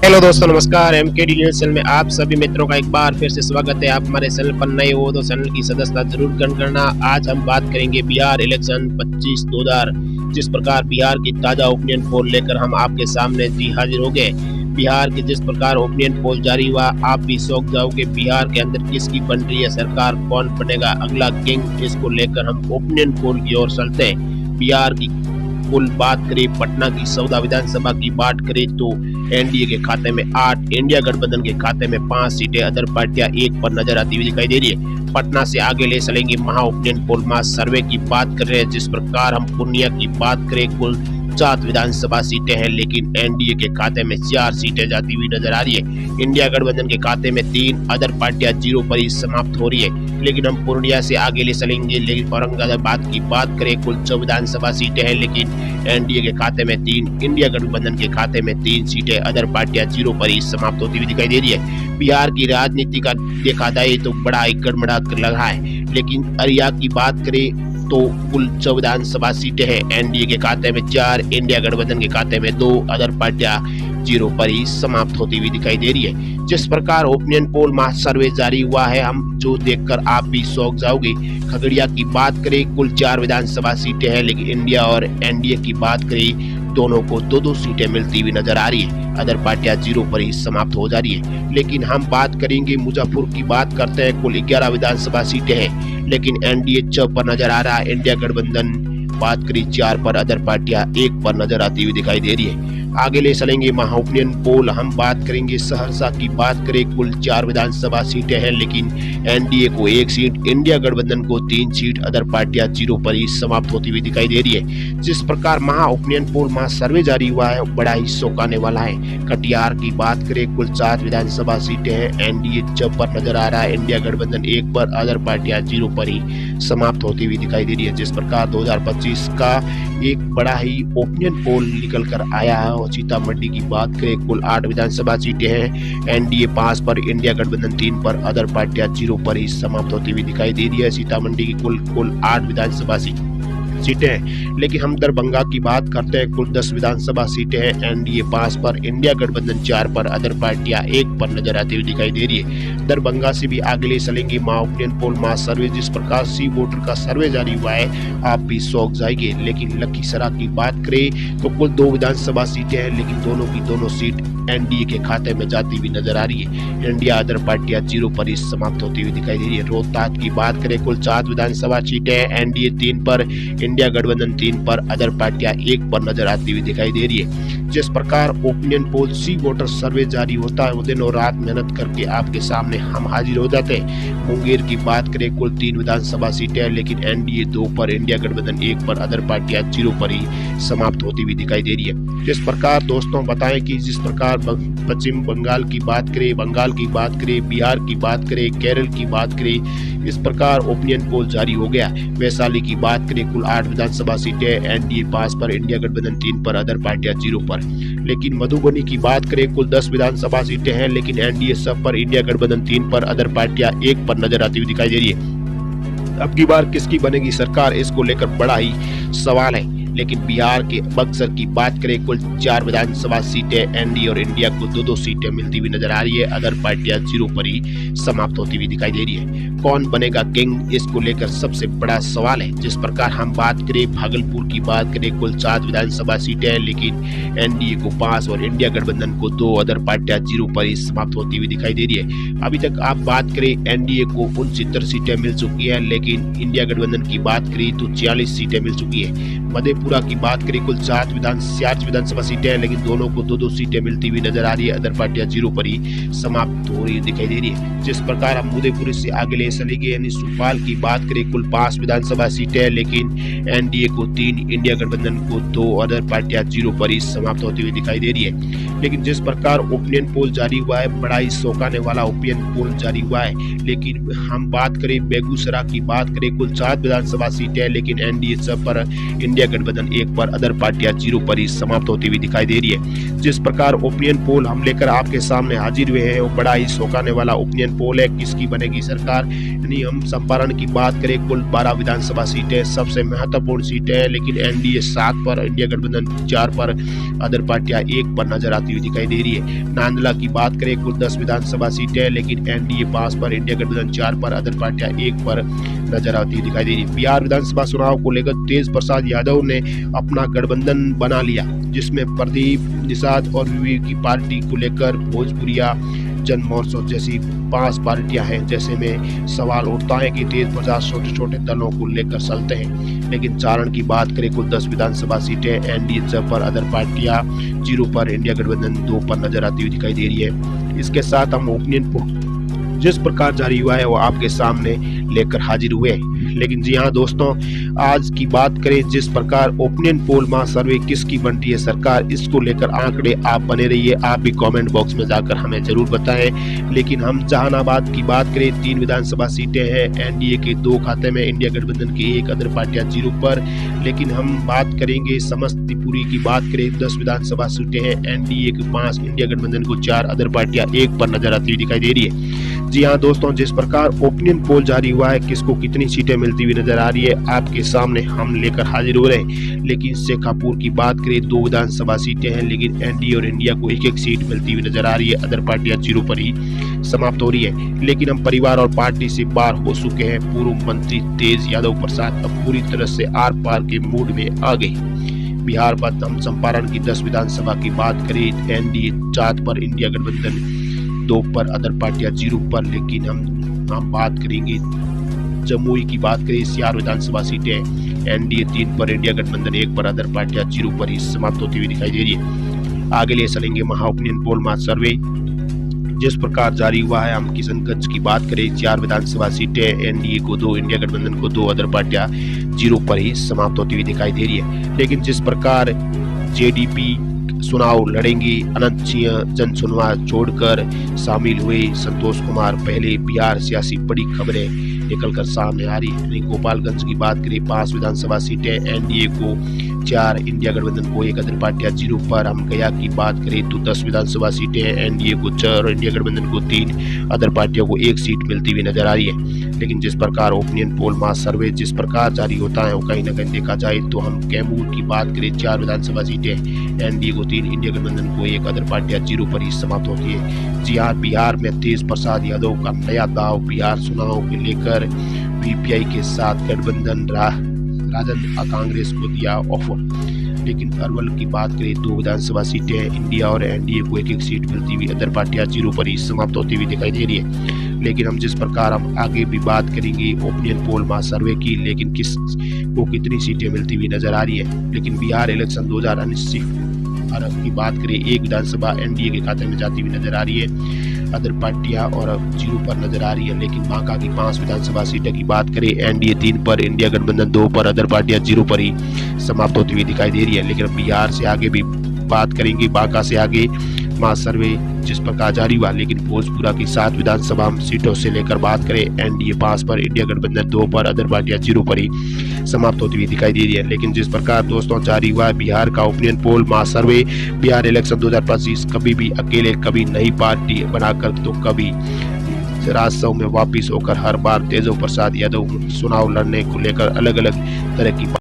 Hello दोस्तों, नमस्कार। MKD news channel में आप सभी मित्रों का एक बार फिर से स्वागत है। आप हमारे चैनल पर नए हो तो चैनल की सदस्यता जरूर ग्रहण करना। आज हम बात करेंगे बिहार इलेक्शन 25-2000। जिस प्रकार बिहार की ताजा ओपिनियन पोल लेकर हम आपके सामने हाजिर हो गए। बिहार के जिस प्रकार ओपिनियन पोल जारी हुआ, आप भी चौंक जाओगे। बिहार के अंदर किसकी बन रही है सरकार, कौन बनेगा अगला किंग, इसको लेकर हम ओपिनियन पोल की ओर चलते हैं। बिहार की कुल बात करें, पटना की 14 विधानसभा की बात करें तो एनडीए के खाते में 8, इंडिया गठबंधन के खाते में 5 सीटें, अदर पार्टियां 1 पर नजर आती हुई दिखाई दे रही है। पटना से आगे ले चलेंगे महा ओपिनियन पोल मास सर्वे की बात कर रहे हैं। जिस प्रकार हम पूर्णिया की बात करें, कुल 7 विधानसभा सीटें हैं, लेकिन एनडीए के खाते में 4 सीटें जाती हुई नजर आ रही है। इंडिया गठबंधन के खाते में 3, अदर पार्टियां 0 पर ही समाप्त हो रही है। लेकिन हम पूर्णिया से आगे ले चलेंगे। लेकिन औरंगाबाद की बात करें, कुल 6 विधानसभा सीटें हैं, लेकिन एनडीए के खाते में 3, इंडिया गठबंधन के खाते में 3 सीटें, अदर पार्टियां 0 पर ही समाप्त होती हुई दिखाई दे रही है। बिहार की राजनीति का देखा जाए तो बड़ा ही गड़बड़ा लगा है। लेकिन अरिया की बात करें तो कुल 6 विधानसभा सीटें हैं, एनडीए के खाते में 4, इंडिया गठबंधन के खाते में 2, अदर पार्टियां 0 पर ही समाप्त होती हुई दिखाई दे रही है। जिस प्रकार ओपिनियन पोल मास सर्वे जारी हुआ है, हम जो देखकर आप भी चौंक जाओगे। खगड़िया की बात करें, कुल 4 विधानसभा सीटें हैं, लेकिन इंडिया और एनडीए की बात करें दोनों को 2-2 सीटें मिलती हुई नजर आ रही है। अदर पार्टियां 0 पर ही समाप्त हो जा रही है। लेकिन हम बात करेंगे मुजफ्फरपुर की बात करते हैं, कुल 11 विधानसभा सीटें हैं, लेकिन एनडीए 6 पर नजर आ रहा है, इंडिया गठबंधन बात करें 4 पर, अदर पार्टियां 1 पर नजर आती हुई दिखाई दे रही है। आगे ले चलेंगे महा ओपिनियन पोल। हम बात करेंगे सहरसा की बात करें, कुल 4 विधानसभा सीटें हैं, लेकिन एनडीए को 1 सीट, इंडिया गठबंधन को 3 सीट, अदर पार्टियां 0 पर ही समाप्त होती हुई दिखाई दे रही है। जिस प्रकार महा ओपिनियन पोल महा सर्वे जारी हुआ है, बड़ा ही चौंकाने वाला है। कटिहार की बात करें, कुल 7 विधानसभा सीटें हैं, एनडीए 6 पर नजर आ रहा है, इंडिया गठबंधन 1 पर, अदर पार्टियां 0 पर ही समाप्त होती हुई दिखाई दे रही है। जिस प्रकार 2025 का एक बड़ा ही ओपिनियन पोल निकल कर आया है। और सीतामढ़ी की बात करें, कुल 8 विधानसभा सीटें हैं, एनडीए 5 पर, इंडिया गठबंधन 3 पर, अदर पार्टियां 0 पर ही समाप्त होती हुई दिखाई दे रही है। सीतामढ़ी की कुल 8 विधानसभा सीटें हैं, लेकिन हम दरभंगा की बात करते हैं, कुल 10 विधानसभा सीटें हैं, एनडीए 5 पर, इंडिया गठबंधन 4 पर, अदर पार्टियां 1 पर नजर आती हुई दिखाई दे रही है। दरभंगा से भी आगे ले चलेंगे महा ओपिनियन पोल मास सर्वे। जिस प्रकार सी वोटर का सर्वे जारी हुआ है, आप भी चौंक जाएंगे। लेकिन लखीसराय की बात करें तो कुल 2 विधानसभा सीटें हैं, लेकिन दोनों की दोनों सीट एनडीए के खाते में जाती हुई नजर आ रही है। इंडिया अदर पार्टियां 0 पर ही समाप्त होती हुई दिखाई दे रही है। रोहतास की बात करें, कुल 7 विधानसभा सीटें हैं, एनडीए 3 पर, इंडिया गठबंधन 3 पर, अदर पार्टियां 1 पर नजर आती हुई दिखाई दे रही है। जिस प्रकार ओपिनियन पोल सी वोटर सर्वे जारी होता है, वो दिन और रात मेहनत करके आपके सामने हम हाजिर हो जाते हैं। मुंगेर की बात करें, कुल 3 विधानसभा सीटें हैं, लेकिन एनडीए 2 पर, इंडिया गठबंधन 1 पर, अदर पार्टियां 0 पर ही समाप्त होती हुई दिखाई दे रही है। जिस प्रकार दोस्तों बताएं कि जिस प्रकार पश्चिम बंगाल की बात करें, बंगाल की बात करें, बिहार की बात करें, केरल की बात करें, इस प्रकार ओपिनियन पोल जारी हो गया। वैशाली की बात करें, कुल 8 विधानसभा सीटें, एनडीए 5 पर, इंडिया गठबंधन 3 पर, अदर पार्टियां 0 पर। लेकिन मधुबनी की बात करें, कुल 10 विधानसभा सीटें हैं, लेकिन एनडीए सब पर, इंडिया गठबंधन 3 पर, अदर पार्टियां 1 पर नजर आती हुई दिखाई दे रही है। अब की बार किसकी बनेगी सरकार, इसको लेकर बड़ा ही सवाल है। लेकिन बिहार के बक्सर की बात करें, कुल 4 विधानसभा सीटें, एनडीए और इंडिया को 2-2 सीटें मिलती हुई नजर आ रही है। अदर पार्टियां 0 पर ही समाप्त होती हुई दिखाई दे रही है। कौन बनेगा किंग, इसको लेकर सबसे बड़ा सवाल है। जिस प्रकार हम बात करें, भागलपुर की बात करें, कुल 7 विधानसभा सीटें हैं, लेकिन एनडीए को 5 और इंडिया गठबंधन को 2, अदर पार्टियां 0 पर ही समाप्त होती हुई दिखाई दे रही है। अभी तक आप बात करें, एनडीए को 69 सीटें मिल चुकी है, लेकिन इंडिया गठबंधन की बात करें तो 46 सीटें मिल चुकी है। मधेपुरा की बात करें, कुल 4 विधानसभा सीटें हैं, लेकिन दोनों को 2-2 सीटें मिलती हुई नजर आ रही है। अदर पार्टियां 0 पर ही समाप्त हो रही दिखाई दे रही है। जिस प्रकार हम मधेपुरा से आगे ले चलेंगे, यानी सुपाल की बात करें, कुल 5 विधानसभा सीटें हैं, लेकिन एनडीए को 3, इंडिया गठबंधन को 2, अदर पार्टियां 0 पर ही समाप्त होती हुई दिखाई दे रही है। लेकिन जिस प्रकार ओपिनियन पोल जारी हुआ है, बड़ा ही चौंकाने वाला ओपिनियन पोल जारी हुआ है। लेकिन हम बात करें बेगूसराय की बात करें, कुल 7 विधानसभा सीटें हैं, लेकिन एनडीए सब पर, इंडिया गठबंधन गठबंधन 1 पर, अदर पार्टियां 0 पर ही समाप्त होती हुई दिखाई दे रही है। जिस प्रकार ओपिनियन पोल हम लेकर आपके सामने हाजिर हुए हैं, वो बड़ा ही चौंकाने वाला ओपिनियन पोल है। किसकी बनेगी सरकार, यानी हम चंपारण की बात करें, कुल 12 विधानसभा सीटें सबसे महत्वपूर्ण सीटें हैं, लेकिन एनडीए 7 पर, इंडिया गठबंधन 4 पर, अदर पार्टियां 1 पर नजर आती हुई दिखाई दे रही है। नांदला की बात करें, कुल 10 विधानसभा सीटें, लेकिन एनडीए 5 पर, इंडिया गठबंधन 4 पर, अदर पार्टियां 1 पर नजर आती हुई दिखाई दे रही है। बिहार विधानसभा चुनाव को लेकर तेज प्रसाद यादव ने अपना गठबंधन बना लिया, जिसमें प्रदीप निषाद और विवेक की पार्टी को लेकर भोजपुरिया जन महोत्सव जैसी 5 पार्टियां हैं। जैसे में सवाल उठता है कि तेज प्रसाद छोटे छोटे दलों को लेकर चलते हैं, लेकिन चारण की बात करें, कुल 10 विधानसभा सीटें, एनडीए 6 पर, अदर पार्टियां 0 पर, इंडिया गठबंधन 2 पर नजर आती हुई दिखाई दे रही है। इसके साथ हम ओपिनियन पोल जिस प्रकार जारी हुआ है वो आपके सामने लेकर हाजिर हुए। लेकिन जी हाँ दोस्तों, आज की बात करें, जिस प्रकार ओपिनियन पोल माह सर्वे किसकी बनती है सरकार, इसको लेकर आंकड़े आप बने रहिए। आप भी कमेंट बॉक्स में जाकर हमें जरूर बताएं। लेकिन हम जहानाबाद की बात करें, 3 विधानसभा सीटें हैं, एनडीए के 2 खाते में, इंडिया गठबंधन के 1, अदर पार्टियां 0 पर। लेकिन हम बात करेंगे समस्तीपुरी की बात करें, 10 विधानसभा सीटें हैं, एनडीए के 5, इंडिया गठबंधन को 4, अदर पार्टियां 1 पर नजर आती हुई दिखाई दे रही है। जी हाँ दोस्तों, जिस प्रकार ओपिनियन पोल जारी हुआ है, किसको कितनी सीटें मिलती हुई नजर आ रही है, आपके सामने हम लेकर हाजिर हो रहे हैं। लेकिन शेखापुर की बात करें, 2 विधानसभा सीटें हैं, लेकिन एनडीए और इंडिया को 1-1 सीट मिलती हुई नजर आ रही है, अदर पार्टियां 0 पर ही समाप्त हो रही है। लेकिन हम परिवार और पार्टी से पार हो चुके हैं। पूर्व मंत्री तेज यादव प्रसाद अब पूरी तरह से आर पार के मूड में आ गए। बिहार पर हम चंपारण की 10 विधानसभा की बात करें, एनडीए 4 पर, इंडिया गठबंधन 2 पर, अदर पार्टियां 0 पर। लेकिन हम बात करेंगे जमुई की बात करें, 4 विधानसभा सीटें, एनडीए 3 पर, इंडिया गठबंधन 1 पर, अदर पार्टियां 0 पर ही समाप्त होती हुई दिखाई दे रही है। आगे ले चलेंगे महा ओपिनियन पोल माह सर्वे जिस प्रकार जारी हुआ है। हम किशनगंज की बात करें, 4 विधानसभा सीटें, एनडीए को 2, इंडिया गठबंधन को 2, अदर पार्टियां 0 पर ही समाप्त होती हुई दिखाई दे रही है। लेकिन जिस प्रकार जेडीपी चुनाव लड़ेंगे, अनंत सिंह जनसुनवा छोड़कर शामिल हुए संतोष कुमार, पहले बिहार सियासी बड़ी खबरें निकलकर सामने आ रही है। गोपालगंज की बात करें, 5 विधानसभा सीटें, एनडीए को 4, इंडिया गठबंधन को 1, अदर पार्टियां 0 पर। हम गया की बात करें तो 10 विधानसभा सीटें, एनडीए को 4 और इंडिया गठबंधन को 3, अदर पार्टियों को 1 सीट मिलती हुई नजर आ रही है। लेकिन जिस प्रकार ओपिनियन पोल माह सर्वे जिस प्रकार जारी होता है, वो कहीं ना कहीं देखा जाए तो हम कैमूर की बात करें, 4 विधानसभा सीटें, एनडीए को 3, इंडिया गठबंधन को 1, अदर पार्टियां 0 पर ही समाप्त होती है। जी हाँ, बिहार में तेज प्रसाद यादव का नया दाव, बिहार चुनाव को लेकर वीपीआई के साथ गठबंधन राजद कांग्रेस को दिया ऑफर। लेकिन अरवल की बात करें, 2 विधानसभा सीटें, इंडिया और एनडीए को 1-1 सीट मिलती हुई, अदर पार्टियां 0 पर ही समाप्त होती हुई दिखाई दे रही है। लेकिन हम जिस प्रकार हम आगे भी बात करेंगे ओपिनियन पोल माह सर्वे की, लेकिन किस को कितनी सीटें मिलती हुई नजर आ रही है। लेकिन बिहार इलेक्शन 2019 की बात करें, 1 विधानसभा एनडीए के खाते में जाती हुई नजर आ रही है, अदर पार्टियां और 0 पर नजर आ रही है। लेकिन बांका की 5 विधानसभा सीटों की बात करें, एनडीए 3 पर, इंडिया गठबंधन 2 पर, अदर पार्टियां 0 पर ही समाप्त होती हुई दिखाई दे रही है। लेकिन बिहार से आगे भी बात करेंगे, बांका से आगे माह सर्वे जिस प्रकार जारी हुआ। लेकिन भोजपुरा की 7 विधानसभा सीटों से लेकर बात करें, एनडीए 5 पर, इंडिया गठबंधन 2 पर, अदर पार्टियां 0 पर ही समाप्त होती हुई दिखाई दे रही है। लेकिन जिस प्रकार दोस्तों जारी हुआ है बिहार का ओपिनियन पोल माह सर्वे, बिहार इलेक्शन 2025 कभी भी अकेले, कभी नई पार्टी बनाकर, तो कभी राजसभा में वापिस होकर, हर बार तेजो प्रसाद यादव चुनाव लड़ने को लेकर अलग अलग तरह की